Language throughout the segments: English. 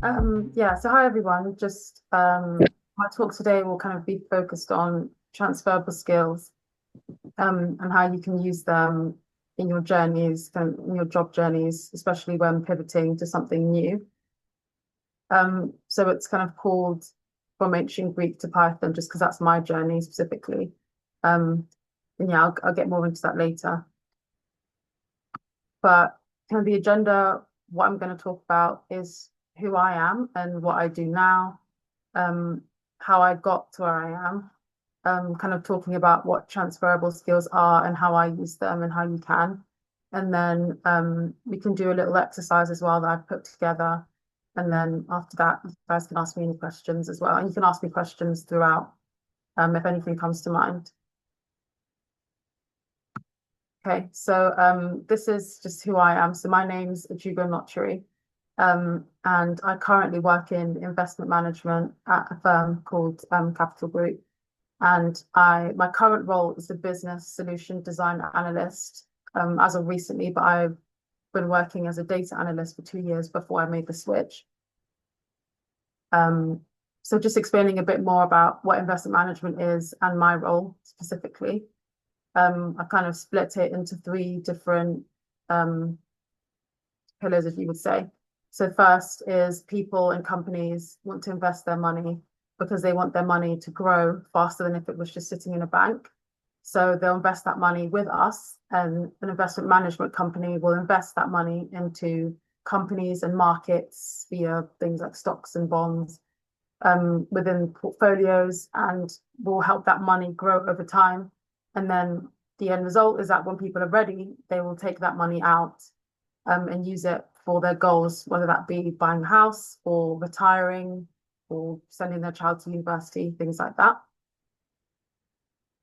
Yeah, so hi everyone. Just my talk today will kind of be focused on transferable skills and how you can use them in your journeys, in your job journeys, especially when pivoting to something new. So it's kind of called from ancient Greek to Python, just because that's my journey specifically. Um, and yeah, I'll get more into that later. But kind of the agenda, what I'm going to talk about is who I am and what I do now, um, how I got to where I am, kind of talking about what transferable skills are and how I use them and how you can. And then we can do a little exercise as well that I've put together. And then after that, you guys can ask me any questions as well. And you can ask me questions throughout if anything comes to mind. Okay, so this is just who I am. So my name's Ojiugo, and I currently work in investment management at a firm called Capital Group. And my current role is a business solution design analyst as of recently, but I've been working as a data analyst for 2 years before I made the switch. Um, so just explaining a bit more about what investment management is and my role specifically. I kind of split it into three different um, pillars, if you would say. So first is people and companies want to invest their money because they want their money to grow faster than if it was just sitting in a bank. So they'll invest that money with us, and an investment management company will invest that money into companies and markets via things like stocks and bonds within portfolios, and will help that money grow over time. And then the end result is that when people are ready, they will take that money out and use it for their goals, whether that be buying a house or retiring or sending their child to university, things like that.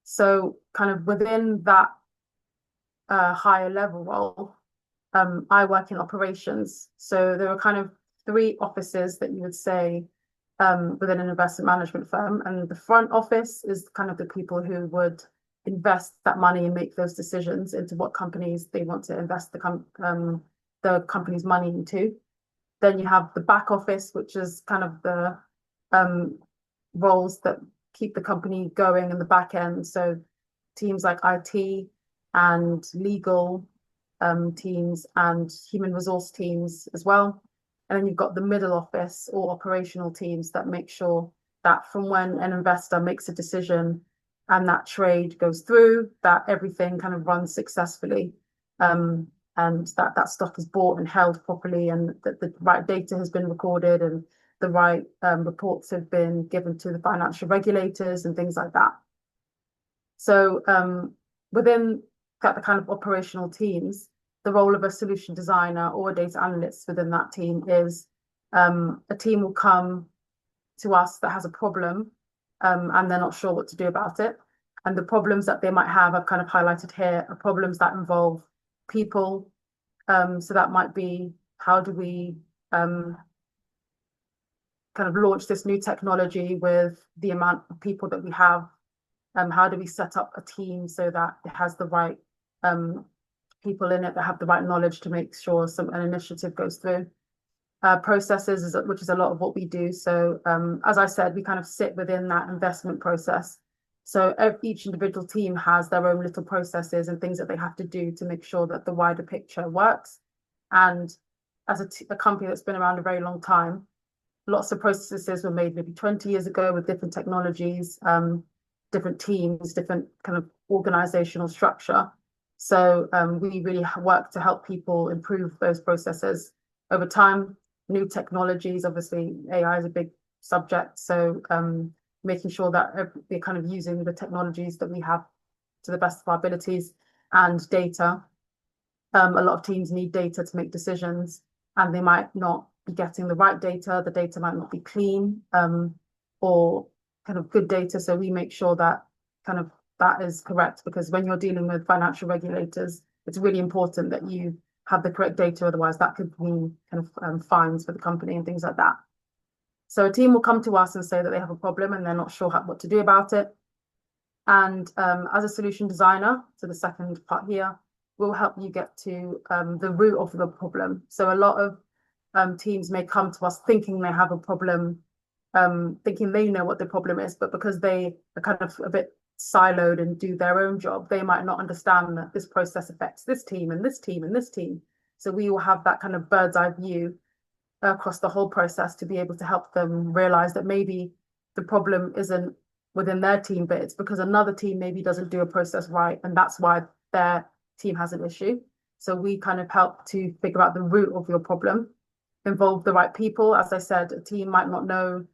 So, kind of within that higher level role, I work in operations. So, there are kind of three offices that you would say within an investment management firm. And the front office is kind of the people who would invest that money and make those decisions into what companies they want to invest the company's money into. Then you have the back office, which is kind of the um, roles that keep the company going in the back end. So teams like IT and legal teams and human resource teams as well. And then you've got the middle office or operational teams that make sure that from when an investor makes a decision and that trade goes through, that everything kind of runs successfully. And that stock is bought and held properly, and that the right data has been recorded, and the right reports have been given to the financial regulators and things like that. So within the kind of operational teams, the role of a solution designer or a data analyst within that team is a team will come to us that has a problem and they're not sure what to do about it. And the problems that they might have, I've kind of highlighted here, are problems that involve people. So that might be, how do we kind of launch this new technology with the amount of people that we have? How do we set up a team so that it has the right people in it that have the right knowledge to make sure an initiative goes through? Processes, which is a lot of what we do. So as I said, we kind of sit within that investment process. So each individual team has their own little processes and things that they have to do to make sure that the wider picture works. And as a company that's been around a very long time, lots of processes were made maybe 20 years ago with different technologies, different teams, different kind of organizational structure. So we really work to help people improve those processes over time. New technologies, obviously AI is a big subject. So making sure that we're kind of using the technologies that we have to the best of our abilities, and data. A lot of teams need data to make decisions, and they might not be getting the right data. The data might not be clean or kind of good data. So we make sure that kind of that is correct, because when you're dealing with financial regulators, it's really important that you have the correct data. Otherwise, that could mean kind of fines for the company and things like that. So a team will come to us and say that they have a problem and they're not sure what to do about it. And as a solution designer, so the second part here, we'll help you get to the root of the problem. So a lot of teams may come to us thinking they have a problem, thinking they know what the problem is, but because they are kind of a bit siloed and do their own job, they might not understand that this process affects this team and this team and this team. So we will have that kind of bird's eye view across the whole process to be able to help them realize that maybe the problem isn't within their team, but it's because another team maybe doesn't do a process right, and that's why their team has an issue. So we kind of help to figure out the root of your problem, involve the right people. As I said, a team might not know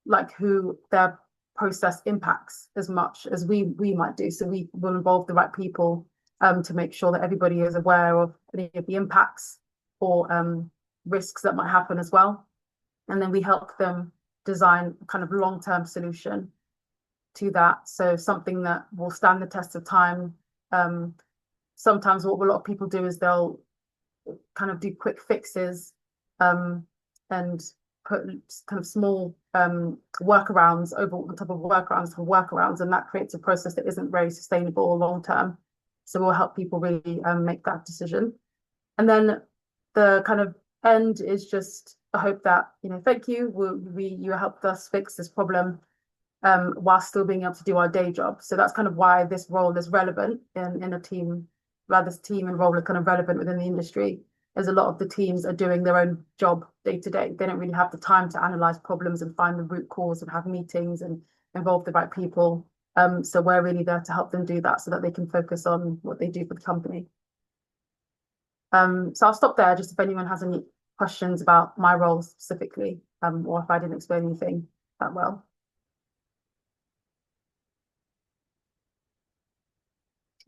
like who their process impacts as much as we might do. So we will involve the right people to make sure that everybody is aware of any of the impacts or risks that might happen as well. And then we help them design a kind of long-term solution to that. So something that will stand the test of time. Sometimes what a lot of people do is they'll kind of do quick fixes and put kind of small workarounds over on top of workarounds for workarounds, and that creates a process that isn't very sustainable or long term. So we'll help people really make that decision. And then the kind of end is just a hope that, thank you, you helped us fix this problem while still being able to do our day job. So that's kind of why this role is relevant in a team, this team and role is kind of relevant within the industry, as a lot of the teams are doing their own job day to day. They don't really have the time to analyze problems and find the root cause and have meetings and involve the right people. So we're really there to help them do that so that they can focus on what they do for the company. So I'll stop there, just if anyone has any questions about my role specifically, or if I didn't explain anything that well.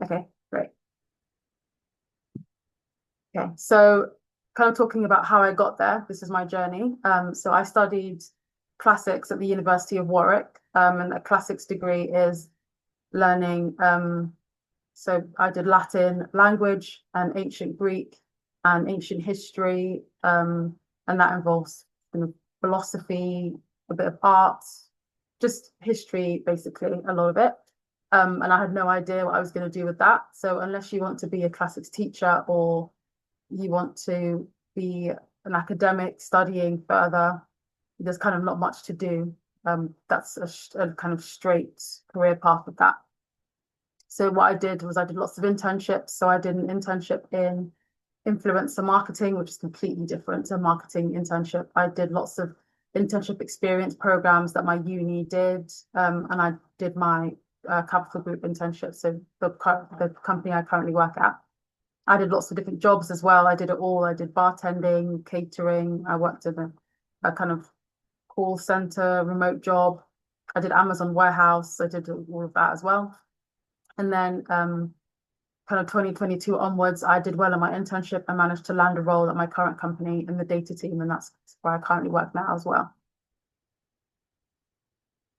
Okay, great. Okay, so kind of talking about how I got there. This is my journey. So I studied classics at the University of Warwick, and a classics degree is learning. So I did Latin language and ancient Greek and ancient history, and that involves philosophy, a bit of art, just history, basically, a lot of it. And I had no idea what I was going to do with that. So unless you want to be a classics teacher or you want to be an academic studying further, there's kind of not much to do. That's a kind of straight career path with that. So what I did was I did lots of internships. So I did an internship in influencer marketing, which is completely different to a marketing internship. I did lots of internship experience programs that my uni did, and I did my Capital Group internship, so the company I currently work at. I did lots of different jobs as well. I did it all. I did bartending, catering. I worked in a kind of call center, remote job. I did Amazon warehouse. I did all of that as well. And then kind of 2022 onwards, I did well in my internship. I managed to land a role at my current company in the data team, and that's where I currently work now as well.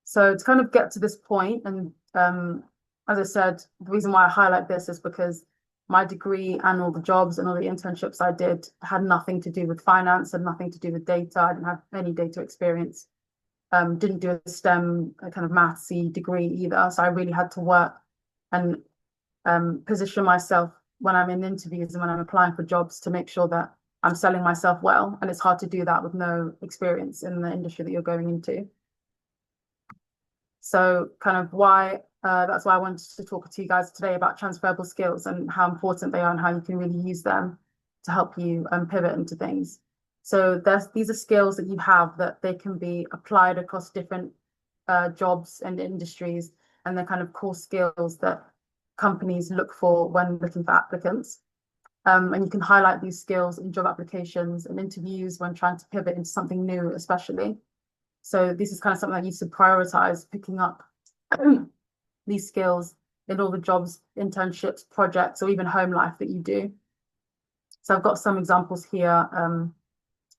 So to kind of get to this point, and as I said, the reason why I highlight this is because my degree and all the jobs and all the internships I did had nothing to do with finance and nothing to do with data. I didn't have any data experience. Didn't do a STEM kind of mathsy degree either. So I really had to work and position myself when I'm in interviews and when I'm applying for jobs to make sure that I'm selling myself well. And it's hard to do that with no experience in the industry that you're going into. So kind of that's why I wanted to talk to you guys today about transferable skills and how important they are and how you can really use them to help you pivot into things. So these are skills that you have that they can be applied across different jobs and industries, and they're kind of core skills that companies look for when looking for applicants. And you can highlight these skills in job applications and interviews when trying to pivot into something new, especially. So this is kind of something that you should prioritize, picking up these skills in all the jobs, internships, projects, or even home life that you do. So I've got some examples here: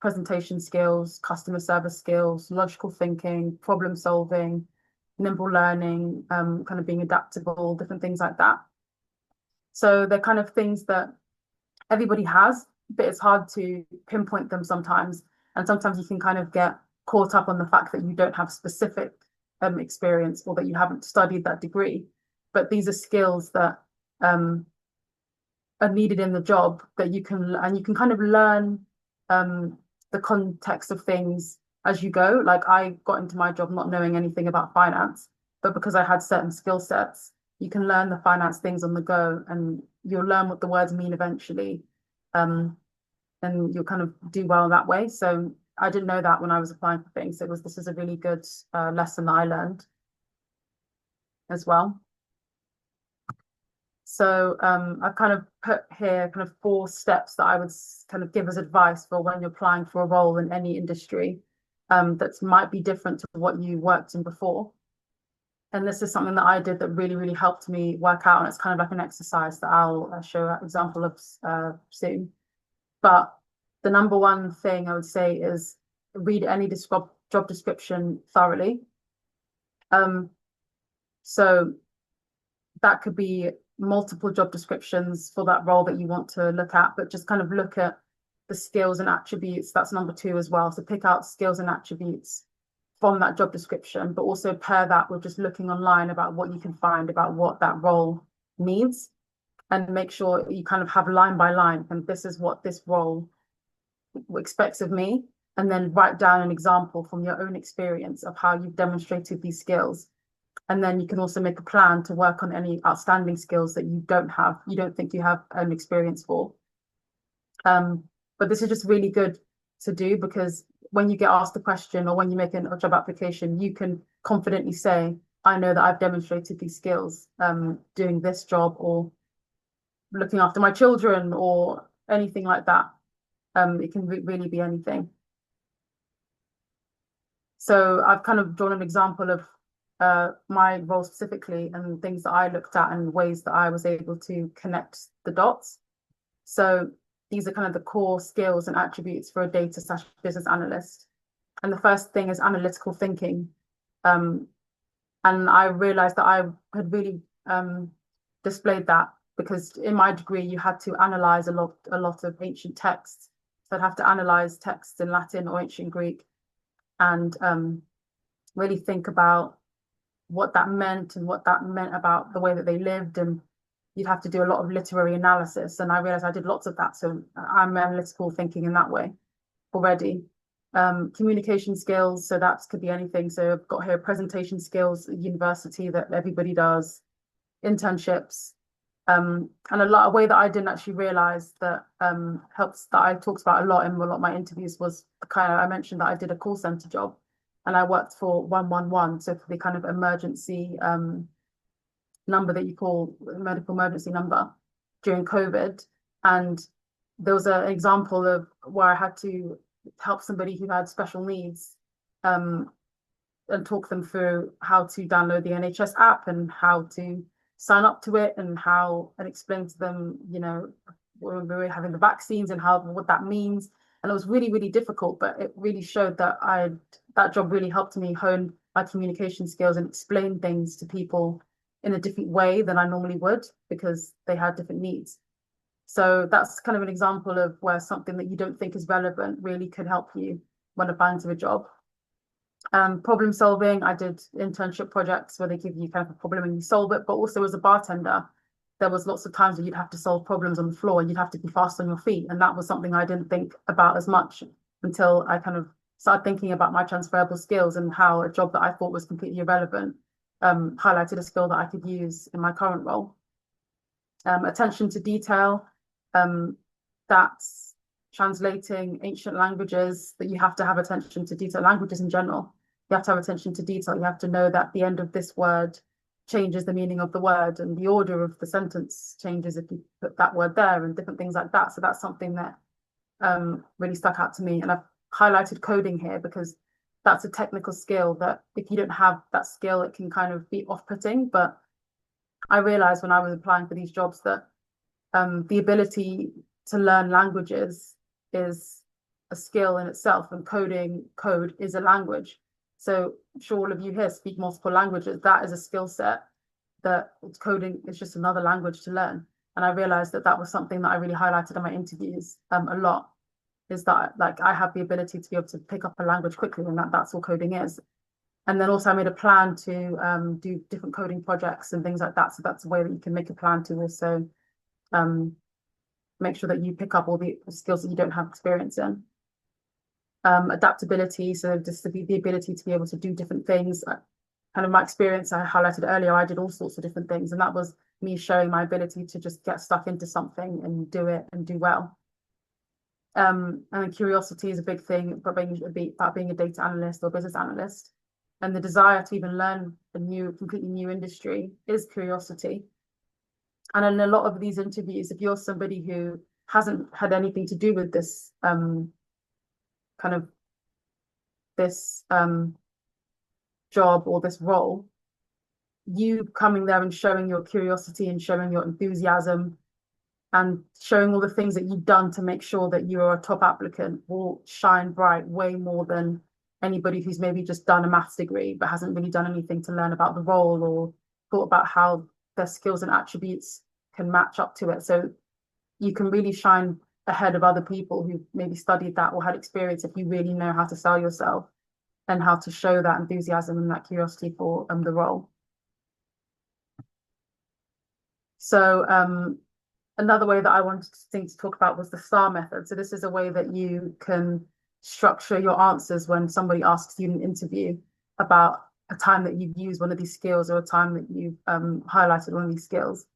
presentation skills, customer service skills, logical thinking, problem solving, nimble learning, kind of being adaptable, different things like that. So they're kind of things that everybody has, but it's hard to pinpoint them sometimes. And sometimes you can kind of get caught up on the fact that you don't have specific experience or that you haven't studied that degree. But these are skills that are needed in the job that you can kind of learn the context of things as you go. Like I got into my job not knowing anything about finance, but because I had certain skill sets, you can learn the finance things on the go, and you'll learn what the words mean eventually. And you'll kind of do well that way. So I didn't know that when I was applying for things. This is a really good lesson that I learned as well. So I've kind of put here kind of 4 steps that I would kind of give as advice for when you're applying for a role in any industry that might be different to what you worked in before. And this is something that I did that really, really helped me work out. And it's kind of like an exercise that I'll show an example of soon. But the number one thing I would say is read any job description thoroughly. So that could be multiple job descriptions for that role that you want to look at, but just kind of look at the skills and attributes. That's number 2 as well. So pick out skills and attributes from that job description, but also pair that with just looking online about what you can find about what that role needs, and make sure you kind of have line by line, and this is what this role expects of me, and then write down an example from your own experience of how you've demonstrated these skills. And then you can also make a plan to work on any outstanding skills that you don't think you have an experience for. But this is just really good to do, because when you get asked a question or when you make a job application, you can confidently say, I know that I've demonstrated these skills doing this job, or looking after my children, or anything like that. It can really be anything. So I've kind of drawn an example of my role specifically, and things that I looked at and ways that I was able to connect the dots. So these are kind of the core skills and attributes for a data/business analyst. And the first thing is analytical thinking. And I realized that I had really displayed that, because in my degree, you had to analyze a lot of ancient texts. So I'd have to analyze texts in Latin or ancient Greek, and really think about what that meant and what that meant about the way that they lived. And you'd have to do a lot of literary analysis. And I realized I did lots of that. So I'm analytical thinking in that way already. Communication skills. So that could be anything. So I've got here presentation skills at university that everybody does, internships. And a way that I didn't actually realize that helps, that I talked about a lot in a lot of my interviews, was I mentioned that I did a call center job, and I worked for 111, so for the kind of emergency number that you call medical emergency number during COVID. And there was an example of where I had to help somebody who had special needs and talk them through how to download the NHS app and how to sign up to it, and explain to them, when we were having the vaccines and what that means. And it was really, really difficult, but it really showed that that job really helped me hone my communication skills and explain things to people in a different way than I normally would, because they had different needs. So that's kind of an example of where something that you don't think is relevant really could help you when applying to a job. Problem solving. I did internship projects where they give you kind of a problem and you solve it, but also as a bartender, there was lots of times where you'd have to solve problems on the floor and you'd have to be fast on your feet. And that was something I didn't think about as much until I kind of started thinking about my transferable skills, and how a job that I thought was completely irrelevant highlighted a skill that I could use in my current role. Attention to detail. That's translating ancient languages, that you have to have attention to detail. Languages in general, you have to have attention to detail. You have to know that the end of this word changes the meaning of the word, and the order of the sentence changes if you put that word there, and different things like that. So that's something that really stuck out to me. And I've highlighted coding here because that's a technical skill that if you don't have that skill, it can kind of be off-putting. But I realized when I was applying for these jobs that the ability to learn languages is a skill in itself, and code is a language. So I'm sure all of you here speak multiple languages. That is a skill set, that coding is just another language to learn. And I realized that that was something that I really highlighted in my interviews a lot, is that like I have the ability to be able to pick up a language quickly, and that's all coding is. And then also I made a plan to do different coding projects and things like that. So that's a way that you can make a plan to also make sure that you pick up all the skills that you don't have experience in. adaptability, so just the ability to be able to do different things. Kind of my experience I highlighted earlier, I did all sorts of different things, and that was me showing my ability to just get stuck into something and do it and do well. And curiosity is a big thing about being a data analyst or business analyst. And the desire to even learn a completely new industry is curiosity. And in a lot of these interviews, if you're somebody who hasn't had anything to do with this kind of this job or this role, you coming there and showing your curiosity and showing your enthusiasm and showing all the things that you've done to make sure that you are a top applicant will shine bright way more than anybody who's maybe just done a maths degree but hasn't really done anything to learn about the role or thought about how their skills and attributes can match up to it. So you can really shine ahead of other people who maybe studied that or had experience if you really know how to sell yourself and how to show that enthusiasm and that curiosity for the role. So another way that I wanted to talk about was the STAR method. So this is a way that you can structure your answers when somebody asks you in an interview about a time that you've used one of these skills or a time that you've highlighted one of these skills.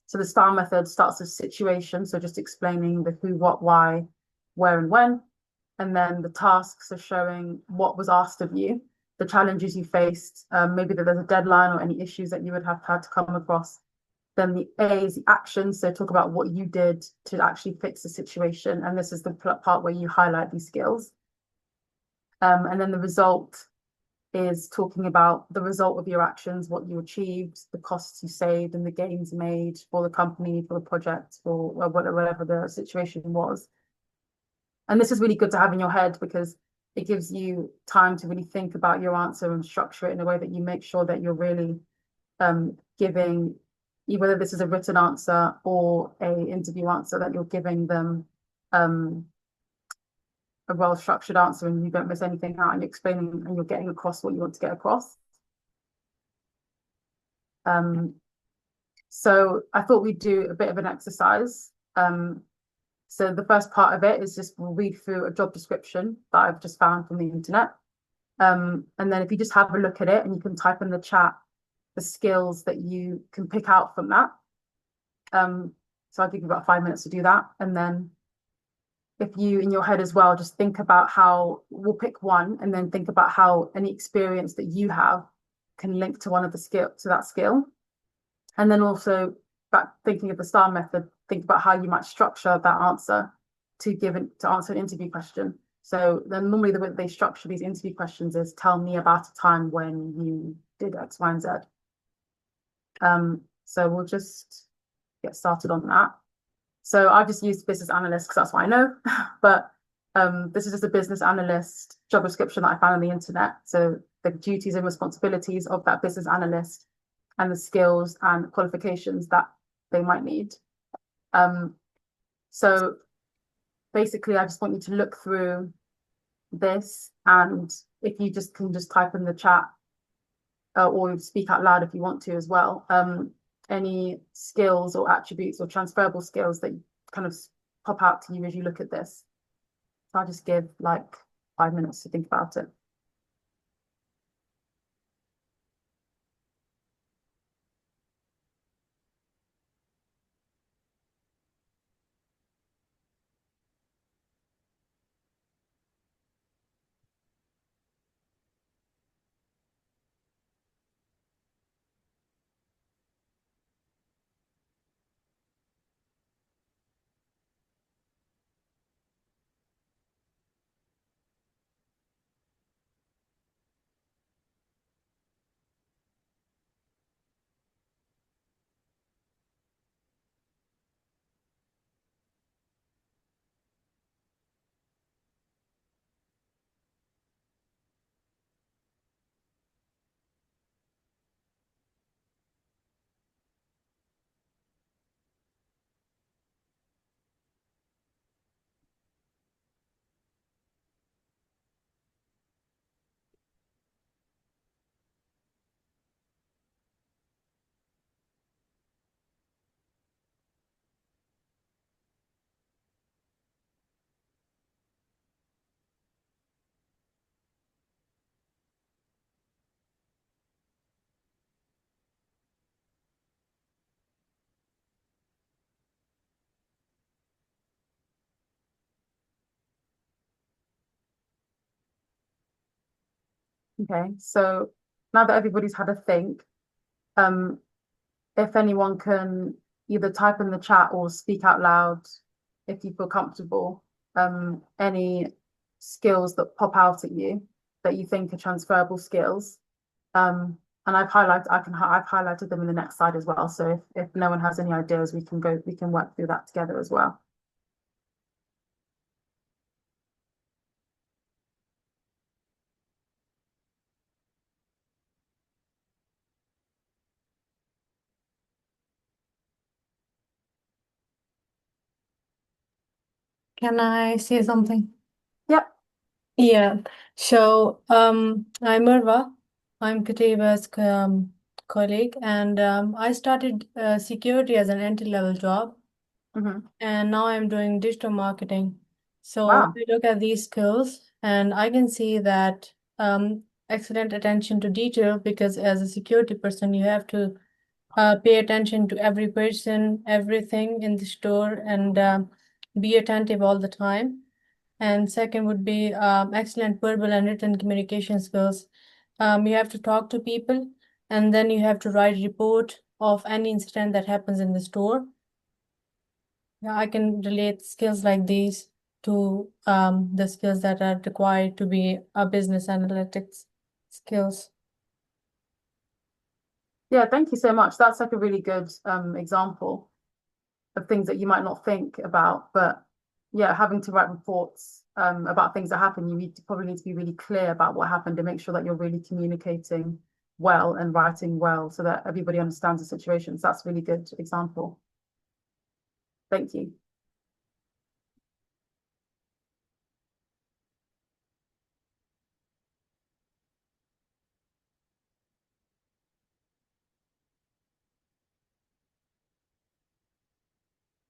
So the STAR method starts with situation, so just explaining the who, what, why, where, and when. And then the tasks are showing what was asked of you, the challenges you faced, maybe that there's a deadline or any issues that you would have had to come across. Then the A is the action, so talk about what you did to actually fix the situation. And this is the part where you highlight these skills. And then the result is talking about the result of your actions, what you achieved, the costs you saved, and the gains made for the company, for the project, or whatever the situation was. And this is really good to have in your head because it gives you time to really think about your answer and structure it in a way that you make sure that you're really giving, whether this is a written answer or an interview answer, that you're giving them a well-structured answer and you don't miss anything out and you're explaining and you're getting across what you want to get across. So I thought we'd do a bit of an exercise. So the first part of it is just we'll read through a job description that I've just found from the internet. And then if you just have a look at it and you can type in the chat the skills that you can pick out from that. So I'll give you about 5 minutes to do that. And then if you, in your head as well, just think about how, we'll pick one and then think about how any experience that you have can link to one of the to that skill. And then also back thinking of the STAR method, think about how you might structure that answer to answer an interview question. So then normally the way they structure these interview questions is tell me about a time when you did X, Y, and Z. So we'll just get started on that. So I've just used business analyst because that's what I know, but this is just a business analyst job description that I found on the internet. So the duties and responsibilities of that business analyst and the skills and qualifications that they might need. So basically, I just want you to look through this, and if you just can just type in the chat or speak out loud if you want to as well, any skills or attributes or transferable skills that kind of pop out to you as you look at this. So I'll just give like 5 minutes to think about it. Okay, so now that everybody's had a think, um, if anyone can either type in the chat or speak out loud if you feel comfortable, any skills that pop out at you that you think are transferable skills. And I've highlighted them in the next slide as well. So if no one has any ideas, we can work through that together as well. Can I say something? Yep. Yeah. So, I'm Urva. I'm Katiba's colleague, and I started security as an entry-level job, Hmm. and now I'm doing digital marketing. So Wow. I look at these skills, and I can see that excellent attention to detail, because as a security person, you have to pay attention to every person, everything in the store, and be attentive all the time. And second would be excellent verbal and written communication skills. You have to talk to people, and then you have to write a report of any incident that happens in the store. Yeah, I can relate skills like these to the skills that are required to be a business analytics skills. Yeah, thank you so much. That's like a really good example of things that you might not think about. But yeah, having to write reports about things that happen, probably need to be really clear about what happened and make sure that you're really communicating well and writing well so that everybody understands the situation. So that's a really good example. Thank you.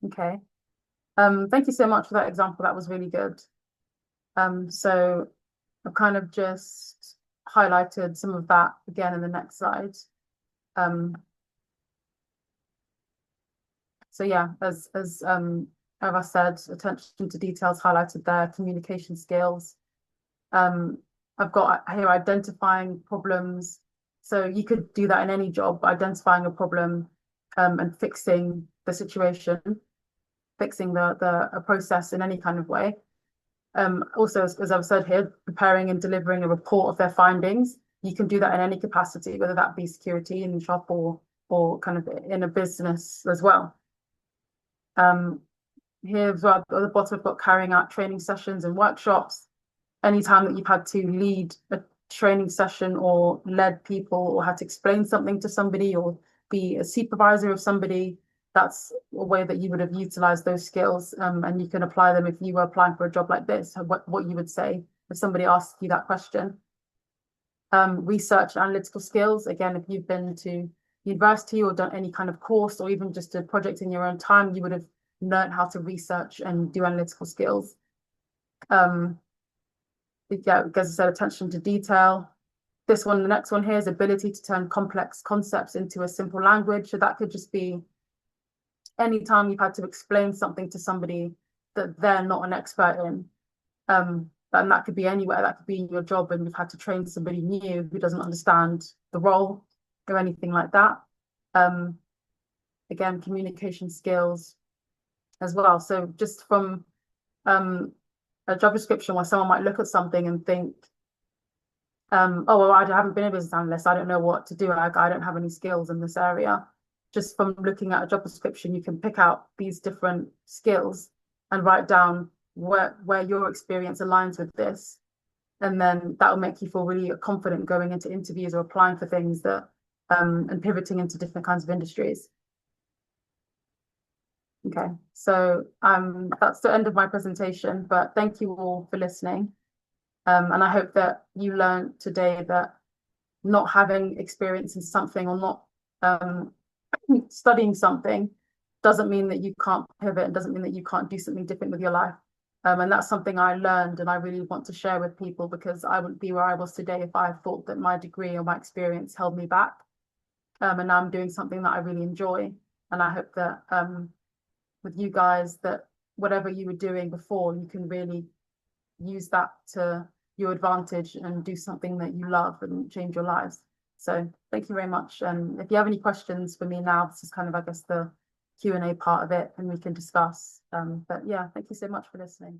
Okay. Thank you so much for that example. That was really good. So I've kind of just highlighted some of that again in the next slide. Um, so yeah, as I said, attention to details highlighted there, communication skills. Um, I've got here identifying problems. So you could do that in any job, identifying a problem and fixing the situation, fixing the a process in any kind of way. Also, as I've said here, preparing and delivering a report of their findings. You can do that in any capacity, whether that be security in the shop or kind of in a business as well. Um, Here as well, at the bottom, I've got carrying out training sessions and workshops. Anytime that you've had to lead a training session or led people or had to explain something to somebody or be a supervisor of somebody, that's a way that you would have utilized those skills. And you can apply them if you were applying for a job like this, what you would say if somebody asked you that question. Research analytical skills. Again, if you've been to university or done any kind of course or even just a project in your own time, you would have learned how to research and do analytical skills. Um, yeah, as I said, attention to detail. This one, the next one here is ability to turn complex concepts into a simple language. So that could just be anytime you've had to explain something to somebody that they're not an expert in. And that could be anywhere. That could be in your job and you've had to train somebody new who doesn't understand the role or anything like that. Um, Again, communication skills as well. So just from um, a job description where someone might look at something and think, oh, well, I haven't been a business analyst. I don't know what to do. I don't have any skills in this area. Just from looking at a job description, you can pick out these different skills and write down where your experience aligns with this. And then that will make you feel really confident going into interviews or applying for things that and pivoting into different kinds of industries. Okay, so that's the end of my presentation, but thank you all for listening. And I hope that you learned today that not having experience in something or not studying something doesn't mean that you can't pivot and doesn't mean that you can't do something different with your life. And that's something I learned and I really want to share with people because I wouldn't be where I was today if I thought that my degree or my experience held me back. And now I'm doing something that I really enjoy. And I hope that with you guys that whatever you were doing before, you can really use that to your advantage and do something that you love and change your lives. So thank you very much. And if you have any questions for me now, this is kind of, I guess, the Q&A part of it, and we can discuss. But yeah, thank you so much for listening.